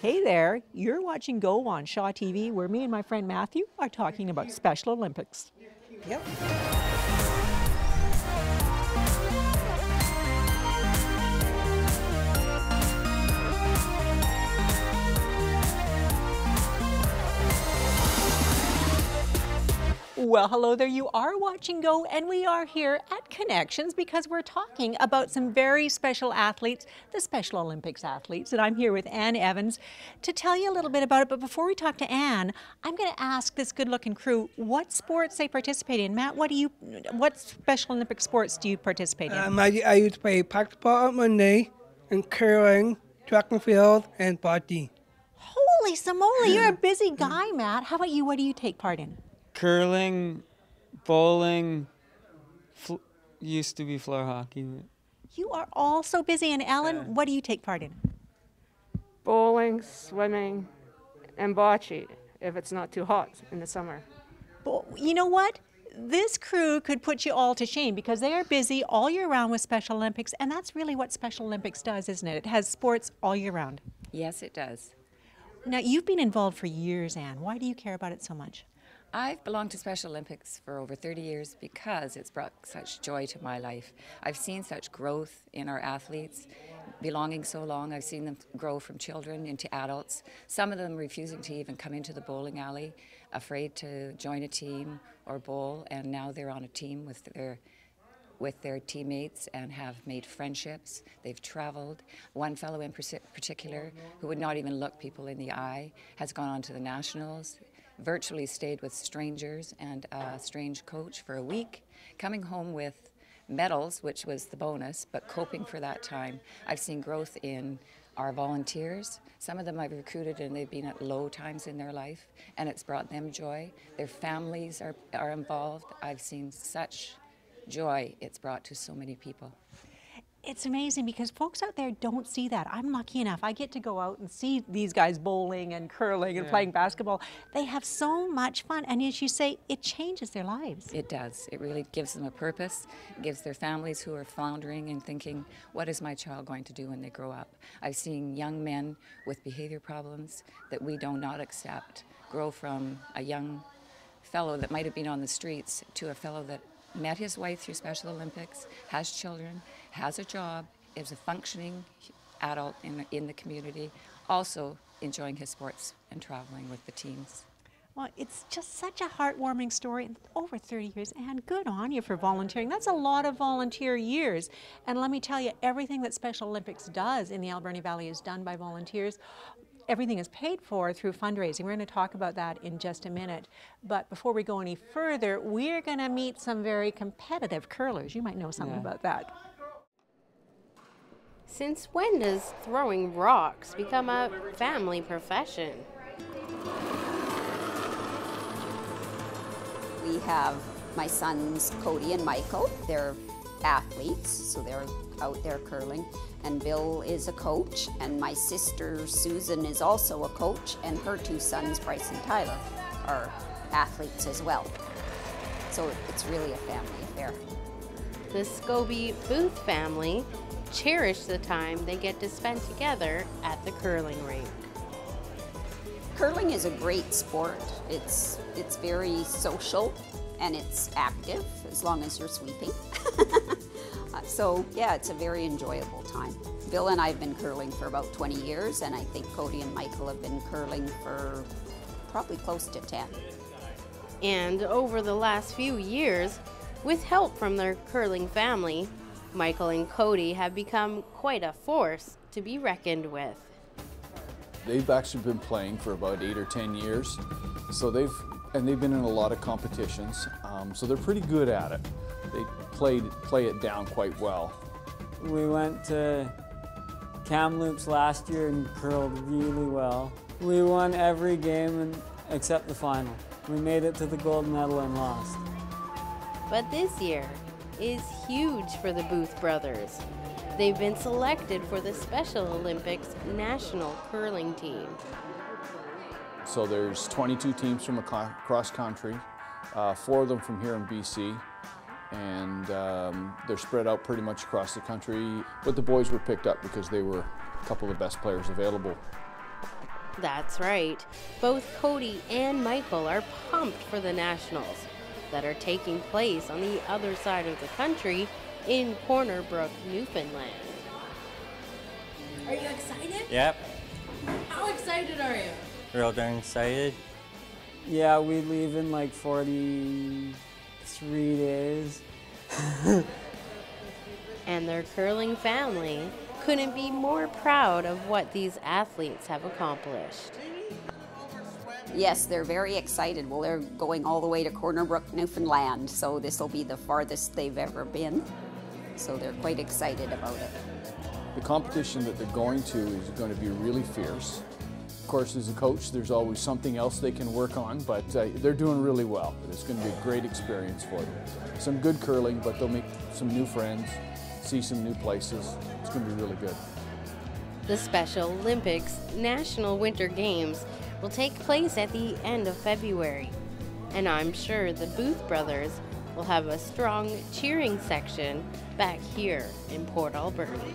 Hey there, you're watching Go on Shaw TV, where me and my friend Matthew are talking about Special Olympics. Yep. Well, hello there. You are watching Go, and we are here at Connections because we're talking about some very special athletes, the Special Olympics athletes. And I'm here with Ann Evans to tell you a little bit about it. But before we talk to Ann, I'm going to ask this good-looking crew what sports they participate in. Matt, what Special Olympic sports do you participate in? I used to play basketball on Monday, and curling, track and field, and body. Holy smoly, you're a busy guy, Matt. How about you? What do you take part in? Curling, bowling, used to be floor hockey. You are all so busy. And Ellen, what do you take part in? Bowling, swimming, and bocce if it's not too hot in the summer. But you know what? This crew could put you all to shame because they are busy all year round with Special Olympics, and that's really what Special Olympics does, isn't it? It has sports all year round. Yes, it does. Now, you've been involved for years, Anne. Why do you care about it so much? I've belonged to Special Olympics for over 30 years because it's brought such joy to my life. I've seen such growth in our athletes. Belonging so long, I've seen them grow from children into adults. Some of them refusing to even come into the bowling alley, afraid to join a team or bowl, and now they're on a team with their teammates and have made friendships. They've traveled. One fellow in particular, who would not even look people in the eye, has gone on to the nationals, virtually stayed with strangers and a strange coach for a week, coming home with medals, which was the bonus, but coping for that time. I've seen growth in our volunteers. Some of them I've recruited and they've been at low times in their life, and it's brought them joy. Their families are involved. I've seen such joy it's brought to so many people. It's amazing because folks out there don't see that. I'm lucky enough. I get to go out and see these guys bowling and curling and playing basketball. They have so much fun. And as you say, it changes their lives. It does. It really gives them a purpose. It gives their families who are floundering and thinking, what is my child going to do when they grow up? I've seen young men with behavior problems that we do not accept grow from a young fellow that might have been on the streets to a fellow that met his wife through Special Olympics, has children, has a job, is a functioning adult in the community, also enjoying his sports and traveling with the teams. Well, it's just such a heartwarming story. Over 30 years, and good on you for volunteering. That's a lot of volunteer years. And let me tell you, everything that Special Olympics does in the Alberni Valley is done by volunteers. Everything is paid for through fundraising. We're going to talk about that in just a minute. But before we go any further, we're going to meet some very competitive curlers. You might know something about that. Since when does throwing rocks become a family profession? We have my sons Cody and Michael. They're athletes, so they're out there curling. And Bill is a coach, and my sister Susan is also a coach, and her two sons, Bryce and Tyler, are athletes as well. So it's really a family affair. The Scobie Booth family cherish the time they get to spend together at the curling rink. Curling is a great sport. It's very social, and it's active as long as you're sweeping. So yeah, it's a very enjoyable time. Bill and I have been curling for about 20 years, and I think Cody and Michael have been curling for probably close to 10. And over the last few years, with help from their curling family, Michael and Cody have become quite a force to be reckoned with. They've actually been playing for about 8 or 10 years, so they've been in a lot of competitions, so they're pretty good at it. They play it down quite well. We went to Kamloops last year and curled really well. We won every game except the final. We made it to the gold medal and lost. But this year is huge for the Booth brothers. They've been selected for the Special Olympics national curling team. So there's 22 teams from across country, 4 of them from here in BC. And they're spread out pretty much across the country. But the boys were picked up because they were a couple of the best players available. That's right. Both Cody and Michael are pumped for the Nationals that are taking place on the other side of the country in Corner Brook, Newfoundland. Are you excited? Yep, How excited are you? real darn excited. Yeah, we leave in like 43 days. And their curling family couldn't be more proud of what these athletes have accomplished. Yes, they're very excited. Well, they're going all the way to Corner Brook, Newfoundland, so this will be the farthest they've ever been. So they're quite excited about it. The competition that they're going to is going to be really fierce. Of course, as a coach, there's always something else they can work on, but they're doing really well. It's going to be a great experience for them. Some good curling, but they'll make some new friends, see some new places. It's going to be really good. The Special Olympics National Winter Games will take place at the end of February, and I'm sure the Booth brothers will have a strong cheering section back here in Port Alberni.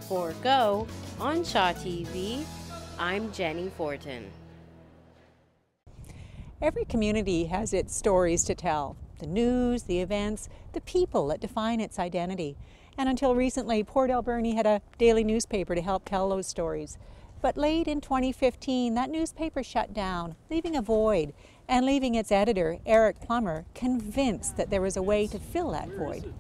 For Go on Shaw TV, I'm Jenny Fortin. Every community has its stories to tell. The news, the events, the people that define its identity. And until recently, Port Alberni had a daily newspaper to help tell those stories. But late in 2015, that newspaper shut down, leaving a void, and leaving its editor, Eric Plummer, convinced that there was a way to fill that void.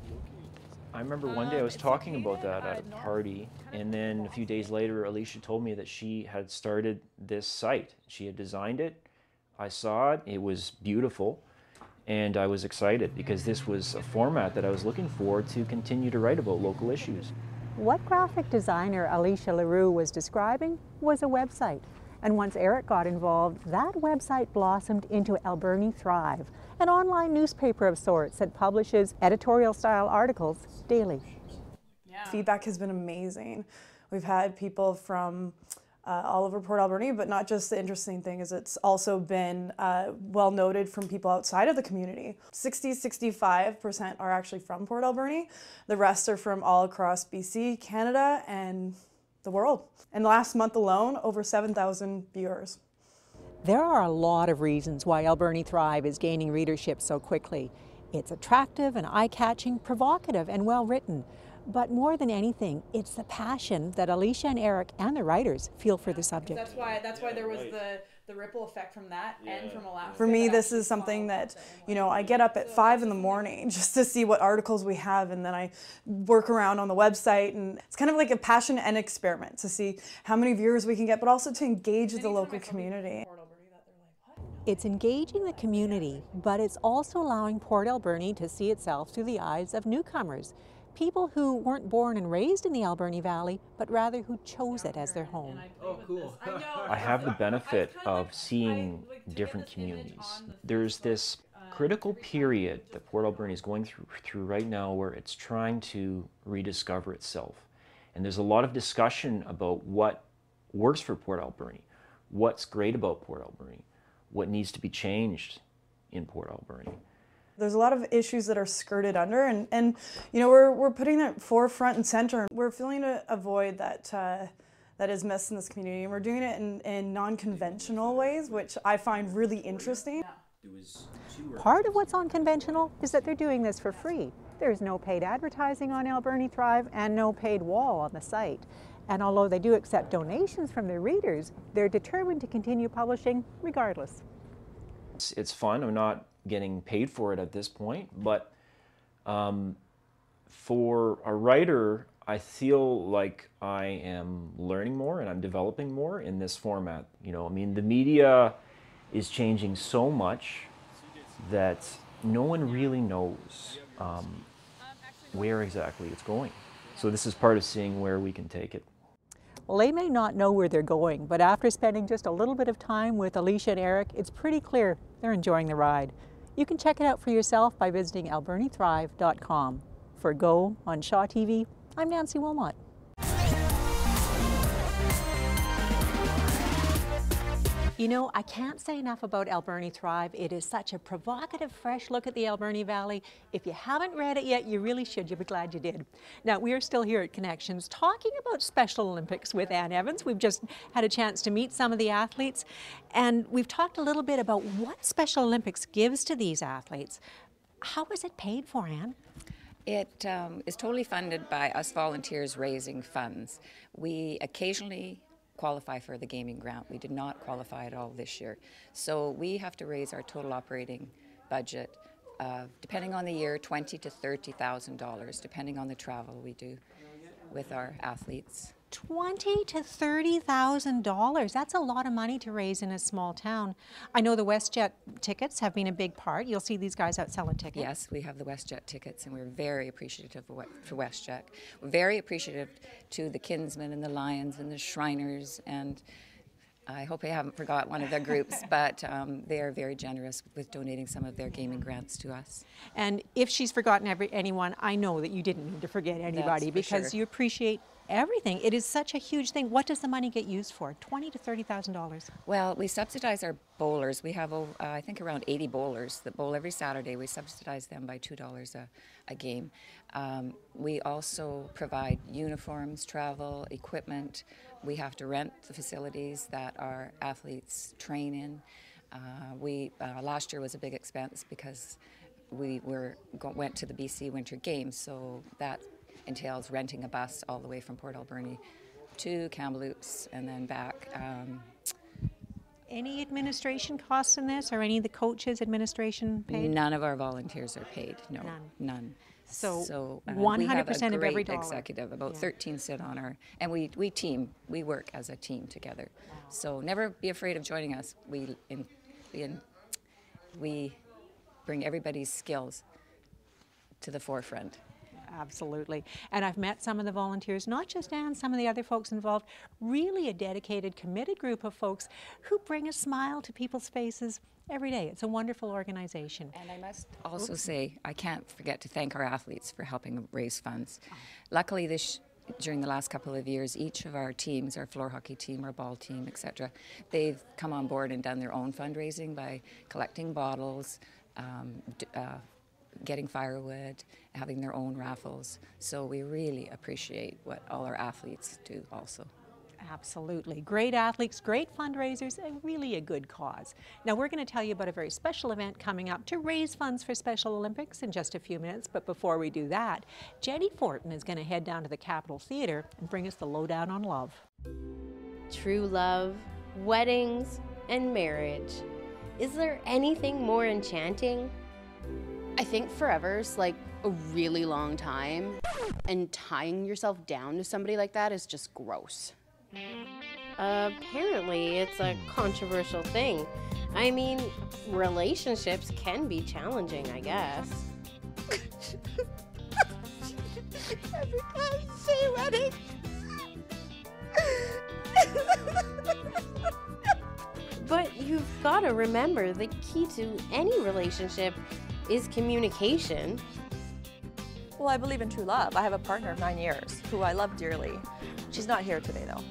I remember one day I was talking about that at a party, and then a few days later, Alicia told me that she had started this site. She had designed it. I saw it. It was beautiful, and I was excited because this was a format that I was looking for to continue to write about local issues. What graphic designer Alicia LaRue was describing was a website. And once Eric got involved, that website blossomed into Alberni Thrive, an online newspaper of sorts that publishes editorial-style articles daily. Yeah. Feedback has been amazing. We've had people from all over Port Alberni, but not just. The interesting thing is it's also been well noted from people outside of the community. 65% are actually from Port Alberni. The rest are from all across BC, Canada, and the world. And last month alone, over 7,000 viewers. There are a lot of reasons why Alberni Thrive is gaining readership so quickly. It's attractive and eye-catching, provocative and well-written. But more than anything, it's the passion that Alicia and Eric and the writers feel for the subject. That's why there was the ripple effect from that and from Alaska. For me, this is something that, you know, I get up at 5 in the morning just to see what articles we have, and then I work around on the website, and it's kind of like a passion and experiment to see how many viewers we can get, but also to engage the local community. It's engaging the community, but it's also allowing Port Alberni to see itself through the eyes of newcomers. People who weren't born and raised in the Alberni Valley, but rather who chose it as their home. Oh, cool. I have the benefit of seeing different communities. There's this critical period that Port Alberni is going through right now where it's trying to rediscover itself. And there's a lot of discussion about what works for Port Alberni, what's great about Port Alberni, what needs to be changed in Port Alberni. There's a lot of issues that are skirted under, and you know, we're putting that forefront and center. We're filling a void that that is missed in this community, and we're doing it in non-conventional ways, which I find really interesting. Part of what's unconventional is that they're doing this for free. There's no paid advertising on Alberni Thrive and no paid wall on the site. And although they do accept donations from their readers, they're determined to continue publishing regardless. It's fun. I'm not getting paid for it at this point, but for a writer, I feel like I am learning more and I'm developing more in this format. You know, I mean, the media is changing so much that no one really knows where exactly it's going. So this is part of seeing where we can take it. Well, they may not know where they're going, but after spending just a little bit of time with Alicia and Eric, it's pretty clear they're enjoying the ride. You can check it out for yourself by visiting albernithrive.com. For Go on Shaw TV, I'm Nancy Wilmot. You know, I can't say enough about Alberni Thrive. It is such a provocative, fresh look at the Alberni Valley. If you haven't read it yet, you really should. You'll be glad you did. Now, we are still here at Connections talking about Special Olympics with Ann Evans. We've just had a chance to meet some of the athletes, and we've talked a little bit about what Special Olympics gives to these athletes. How is it paid for, Ann? It is totally funded by us volunteers raising funds. We occasionally qualify for the gaming grant. We did not qualify at all this year. So we have to raise our total operating budget, depending on the year, $20,000 to $30,000, depending on the travel we do with our athletes. $20,000 to $30,000. That's a lot of money to raise in a small town. I know the WestJet tickets have been a big part. You'll see these guys out selling tickets. Yes, we have the WestJet tickets, and we're very appreciative for WestJet. We're very appreciative to the Kinsmen and the Lions and the Shriners, and I hope I haven't forgot one of their groups, but they are very generous with donating some of their gaming grants to us. And if she's forgotten anyone, I know that you didn't mean to forget anybody, because you appreciate everything. It is such a huge thing. What does the money get used for? $20,000 to $30,000. Well, we subsidize our bowlers. We have, I think, around 80 bowlers that bowl every Saturday. We subsidize them by $2 a game. We also provide uniforms, travel, equipment. We have to rent the facilities that our athletes train in. Last year was a big expense because we went to the BC Winter Games, so that entails renting a bus all the way from Port Alberni to Kamloops and then back. Any administration costs in this, or any of the coaches' administration paid? None of our volunteers are paid, no. None. So 100% we have a of every great dollar. executive, about 13 sit on our, and we work as a team together. Wow. So never be afraid of joining us. We bring everybody's skills to the forefront. Absolutely. And I've met some of the volunteers, not just Ann, some of the other folks involved, really a dedicated, committed group of folks who bring a smile to people's faces every day. It's a wonderful organization. And I must also say, I can't forget to thank our athletes for helping raise funds. Luckily, during the last couple of years, each of our teams, our floor hockey team, our ball team, etc., they've come on board and done their own fundraising by collecting bottles, getting firewood, having their own raffles. So we really appreciate what all our athletes do also. Absolutely. Great athletes, great fundraisers, and really a good cause. Now we're going to tell you about a very special event coming up to raise funds for Special Olympics in just a few minutes. But before we do that, Jenny Fortin is going to head down to the Capitol Theatre and bring us the lowdown on love. True love, weddings, and marriage. Is there anything more enchanting? I think forever's like a really long time, and tying yourself down to somebody like that is just gross. Apparently, it's a controversial thing. I mean, relationships can be challenging, I guess. Every time you say wedding. But you've got to remember the key to any relationship is communication. Well, I believe in true love. I have a partner of 9 years who I love dearly. She's not here today, though.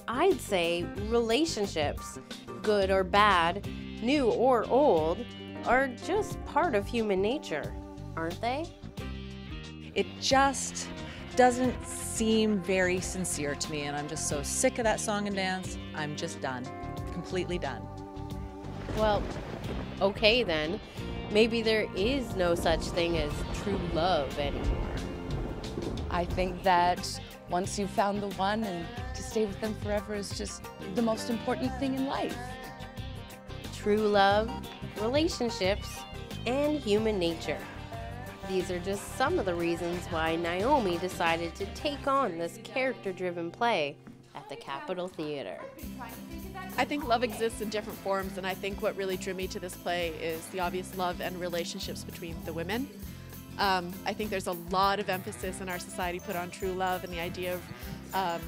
I'd say relationships, good or bad, new or old, are just part of human nature, aren't they? It just doesn't seem very sincere to me, and I'm just so sick of that song and dance. I'm just done, completely done. Well, okay then. Maybe there is no such thing as true love anymore. I think that once you've found the one, and to stay with them forever is just the most important thing in life. True love, relationships, and human nature. These are just some of the reasons why Naomi decided to take on this character-driven play at the Capitol Theatre. I think love exists in different forms, and I think what really drew me to this play is the obvious love and relationships between the women. I think there's a lot of emphasis in our society put on true love and the idea of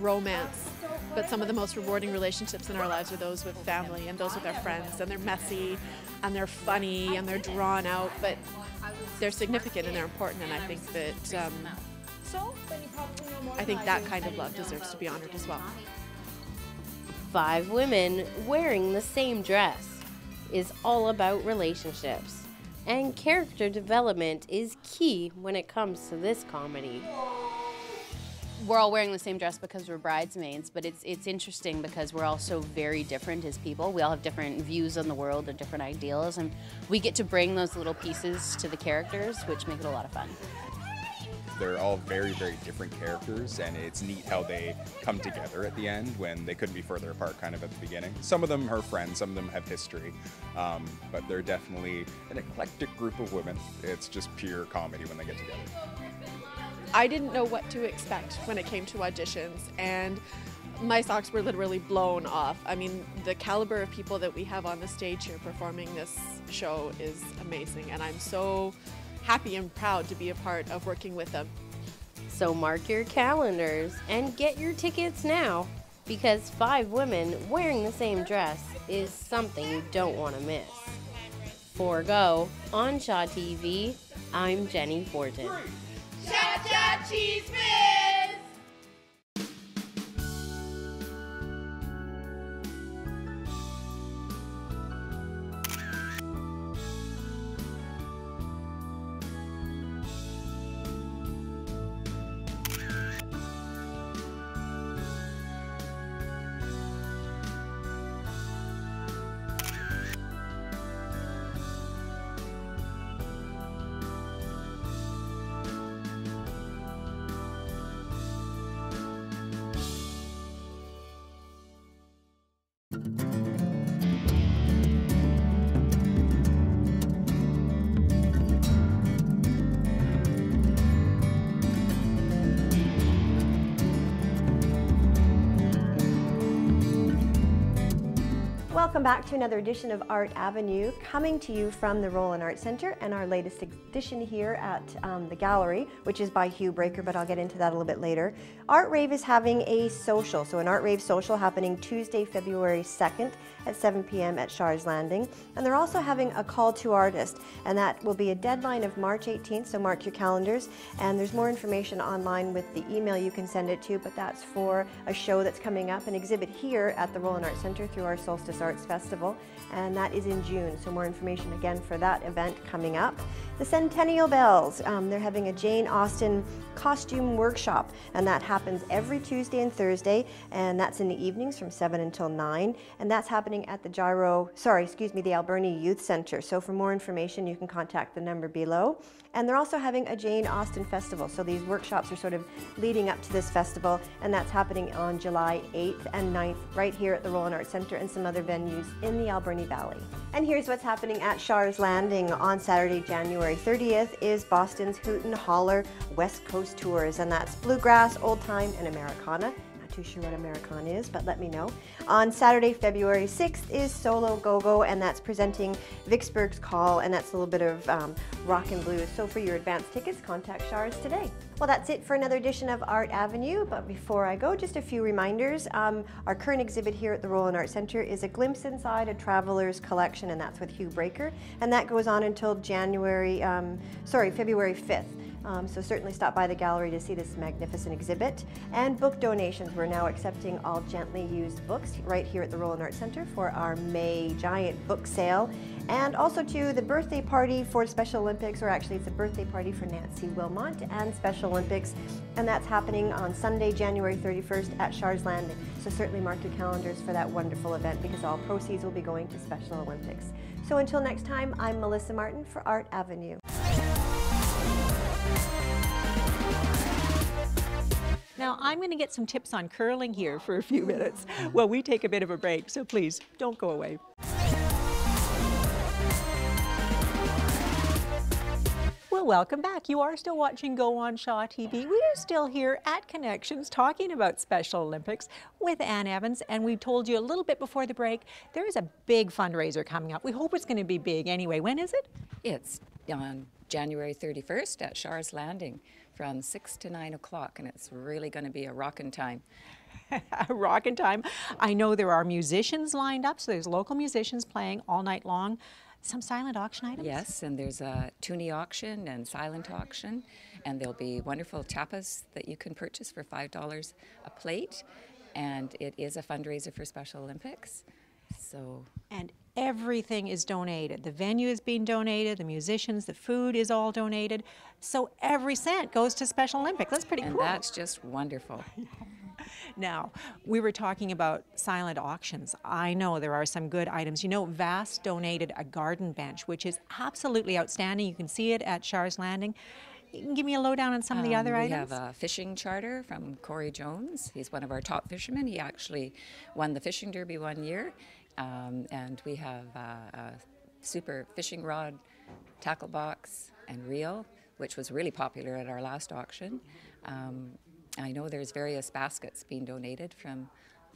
romance, but some of the most rewarding relationships in our lives are those with family and those with our friends, and they're messy and they're funny and they're drawn out, but they're significant and they're important, and I think that that kind of love deserves to be honored as well. 5 women wearing the same dress is all about relationships, and character development is key when it comes to this comedy. We're all wearing the same dress because we're bridesmaids, but it's interesting because we're all so very different as people. We all have different views on the world and different ideals, and we get to bring those little pieces to the characters, which make it a lot of fun. They're all very, very different characters, and it's neat how they come together at the end when they couldn't be further apart kind of at the beginning. Some of them are friends, some of them have history, but they're definitely an eclectic group of women. It's just pure comedy when they get together. I didn't know what to expect when it came to auditions, and my socks were literally blown off. I mean, the caliber of people that we have on the stage here performing this show is amazing, and I'm so happy and proud to be a part of working with them. So mark your calendars and get your tickets now, because 5 women wearing the same dress is something you don't want to miss. For Go, on Shaw TV, I'm Jenny Fortin. Cha-cha cheese whiz! Welcome back to another edition of Art Avenue, coming to you from the Roland Art Center and our latest edition here at the gallery, which is by Hugh Breaker, but I'll get into that a little bit later. Art Rave is having a social, so an Art Rave social happening Tuesday, February 2nd at 7 p.m. at Shars Landing. And they're also having a call to artists, and that will be a deadline of March 18th, so mark your calendars. And there's more information online with the email you can send it to, but that's for a show that's coming up, an exhibit here at the Roland Art Center through our Solstice Arts Festival, and that is in June, so more information again for that event coming up. The Centennial Bells, they're having a Jane Austen costume workshop, and that happens every Tuesday and Thursday, and that's in the evenings from 7 until 9, and that's happening at the Alberni Youth Center. So for more information, you can contact the number below. And they're also having a Jane Austen festival, so these workshops are sort of leading up to this festival, and that's happening on July 8th and 9th right here at the Roland Art Center and some other venues in the Alberni Valley. And here's what's happening at Shars Landing on Saturday, January 30th is Boston's Hoot and Holler West Coast Tours, and that's bluegrass, old time, and Americana. Too sure what Americana is, but let me know. On Saturday, February 6th is Solo Go-Go, and that's presenting Vicksburg's Call, and that's a little bit of rock and blues. So for your advance tickets, contact Shars today. Well, that's it for another edition of Art Avenue, but before I go, just a few reminders. Our current exhibit here at the Roland Art Center is A Glimpse Inside a Traveler's Collection, and that's with Hugh Breaker, and that goes on until February 5th. So certainly stop by the gallery to see this magnificent exhibit. And book donations, we're now accepting all gently used books right here at the Roland Art Center for our May giant book sale. And also to the birthday party for Special Olympics, or actually it's a birthday party for Nancy Wilmot and Special Olympics, and that's happening on Sunday, January 31st at Shars Landing. So certainly mark your calendars for that wonderful event, because all proceeds will be going to Special Olympics. So until next time, I'm Melissa Martin for Art Avenue. Now, I'm going to get some tips on curling here for a few minutes while we take a bit of a break, so please don't go away. Well, welcome back. You are still watching Go on Shaw TV. We are still here at Connections talking about Special Olympics with Ann Evans, and we told you a little bit before the break, there is a big fundraiser coming up. We hope it's going to be big anyway. When is it? It's on January 31st at Shars Landing from 6 to 9 o'clock, and it's really going to be a rockin' time. A rockin' time. I know there are musicians lined up, so there's local musicians playing all night long. Some silent auction items? Yes, and there's a toonie auction and silent auction, and there'll be wonderful tapas that you can purchase for $5 a plate. and it is a fundraiser for Special Olympics. So, and everything is donated. The venue is being donated, the musicians, the food is all donated. So every cent goes to Special Olympics. That's pretty cool. And that's just wonderful. Now, we were talking about silent auctions. I know there are some good items. You know, Vast donated a garden bench, which is absolutely outstanding. You can see it at Shars Landing. You can give me a lowdown on some of the other items? We have a fishing charter from Corey Jones. He's one of our top fishermen. He actually won the fishing derby one year. And we have a super fishing rod, tackle box, and reel, which was really popular at our last auction. I know there's various baskets being donated from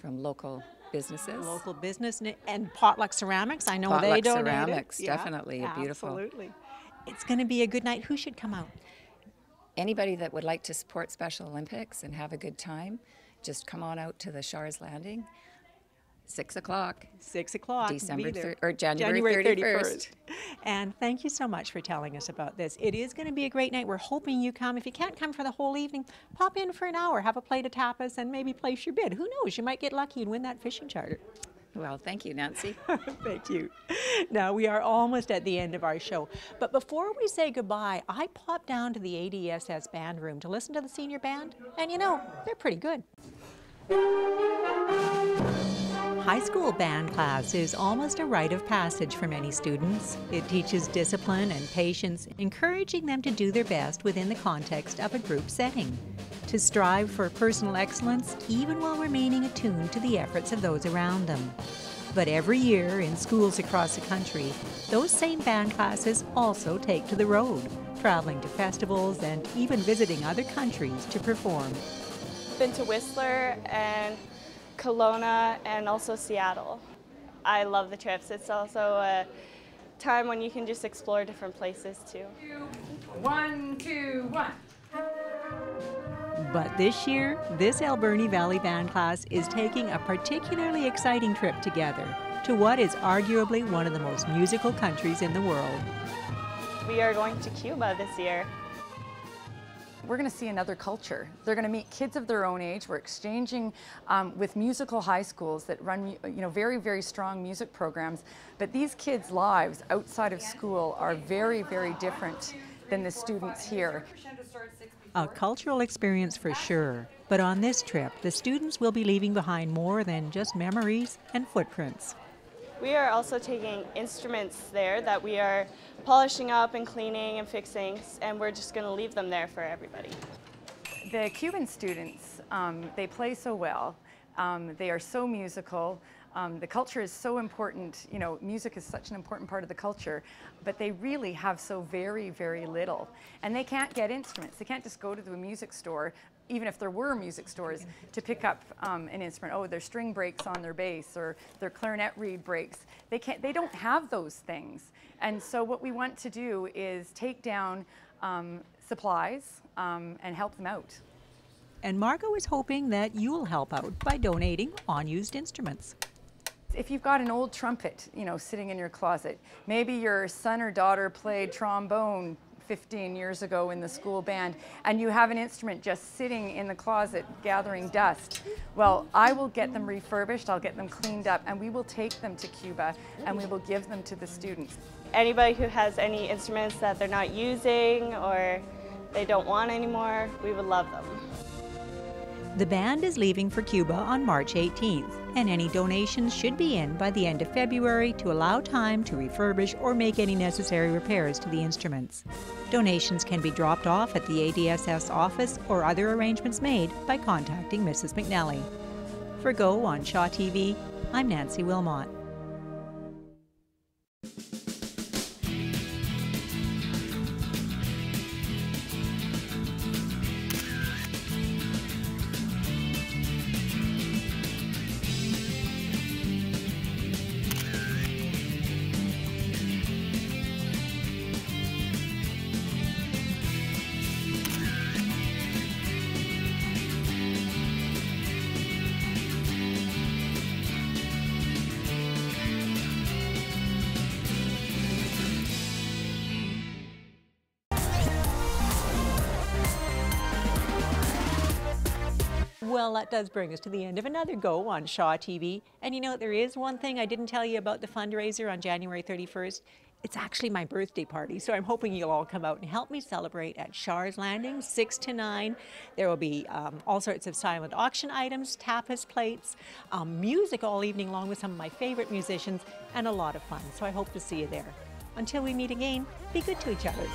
local businesses. Local business and Potluck Ceramics. I know Potluck they donated. Ceramics, definitely beautiful. Absolutely. It's going to be a good night. Who should come out? Anybody that would like to support Special Olympics and have a good time, just come on out to the Shars Landing. 6 o'clock. 6 o'clock. January 31st. And thank you so much for telling us about this. It is going to be a great night. We're hoping you come. If you can't come for the whole evening, pop in for an hour, have a plate of tapas, and maybe place your bid. Who knows? You might get lucky and win that fishing charter. Well, thank you, Nancy. Thank you. Now, we are almost at the end of our show. But before we say goodbye, I popped down to the ADSS band room to listen to the senior band. And you know, they're pretty good. High school band class is almost a rite of passage for many students. It teaches discipline and patience, encouraging them to do their best within the context of a group setting, to strive for personal excellence even while remaining attuned to the efforts of those around them. But every year in schools across the country, those same band classes also take to the road, traveling to festivals and even visiting other countries to perform. Been to Whistler and Kelowna and also Seattle. I love the trips. It's also a time when you can just explore different places too. 1, 2, 1. But this year, this Alberni Valley Band class is taking a particularly exciting trip together to what is arguably one of the most musical countries in the world. We are going to Cuba this year. We're going to see another culture. They're going to meet kids of their own age. We're exchanging with musical high schools that run, very, very strong music programs. But these kids' lives outside of school are very, very different than the students here. A cultural experience for sure. But on this trip, the students will be leaving behind more than just memories and footprints. We are also taking instruments there that we are polishing up and cleaning and fixing, and we're just going to leave them there for everybody. The Cuban students, they play so well. They are so musical. The culture is so important. Music is such an important part of the culture, but they really have so very, very little. And they can't get instruments. They can't just go to the music store, even if there were music stores, to pick up an instrument. Oh, their string breaks on their bass, or their clarinet reed breaks. They don't have those things. And so what we want to do is take down supplies and help them out. And Margot is hoping that you'll help out by donating unused instruments. If you've got an old trumpet, sitting in your closet, maybe your son or daughter played trombone 15 years ago in the school band, and you have an instrument just sitting in the closet gathering dust. Well, I will get them refurbished, I'll get them cleaned up, and we will take them to Cuba and we will give them to the students. Anybody who has any instruments that they're not using or they don't want anymore, we would love them. The band is leaving for Cuba on March 18th, and any donations should be in by the end of February to allow time to refurbish or make any necessary repairs to the instruments. Donations can be dropped off at the ADSS office or other arrangements made by contacting Mrs. McNally. For Go on Shaw TV, I'm Nancy Wilmot. Well, that does bring us to the end of another go on Shaw TV. And you know, there is one thing I didn't tell you about the fundraiser on January 31st. It's actually my birthday party, so I'm hoping you'll all come out and help me celebrate at Shaw's Landing, 6 to 9. There will be all sorts of silent auction items, tapas plates, music all evening long with some of my favorite musicians, and a lot of fun. So I hope to see you there. Until we meet again, be good to each other.